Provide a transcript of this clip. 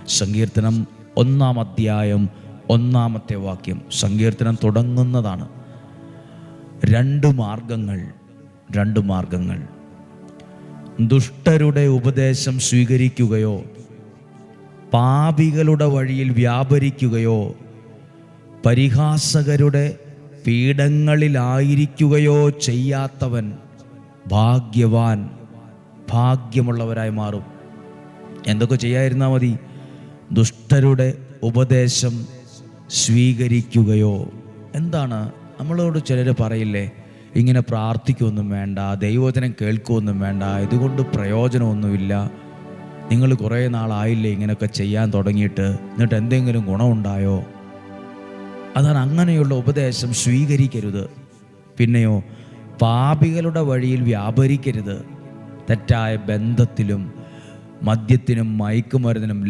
സങ്കീർത്തനം 1-ാം അധ്യായം 1-ാമത്തെ വാക്യം. സങ്കീർത്തനം തുടങ്ങുന്നതാണ്. രണ്ട് മാർഗങ്ങൾ. ദുഷ്ടരുടെ ഉപദേശം സ്വീകരിക്കുകയോ പാപികളുടെ വഴിയിൽ വ്യാപരിക്കുകയോ പരിഹാസകരുടെ പീഠങ്ങളിലായിരിക്കുകയോ ചെയ്യാത്തവൻ ഭാഗ്യവാൻ, ഭാഗ്യമുള്ളവരായി മാറും. എന്തൊക്കെ ചെയ്യാതിരുന്നാൽ മതി? ദുഷ്ടരുടെ ഉപദേശം സ്വീകരിക്കുകയോ. എന്താണ്? നമ്മളോട് ചിലർ പറയില്ലേ, ഇങ്ങനെ പ്രാർത്ഥിക്കുകയൊന്നും വേണ്ട, ദൈവവചനം കേൾക്കുകയൊന്നും വേണ്ട, ഇതുകൊണ്ട് പ്രയോജനമൊന്നുമില്ല, നിങ്ങൾ കുറേ നാളായില്ലേ ഇങ്ങനെയൊക്കെ ചെയ്യാൻ തുടങ്ങിയിട്ട്, എന്നിട്ട് എന്തെങ്കിലും ഗുണമുണ്ടായോ? അതാണ്. അങ്ങനെയുള്ള ഉപദേശം സ്വീകരിക്കരുത്. പിന്നെയോ, പാപികളുടെ വഴിയിൽ വ്യാപരിക്കരുത്. തെറ്റായ ബന്ധത്തിലും മദ്യത്തിനും മയക്കുമരുന്നിനും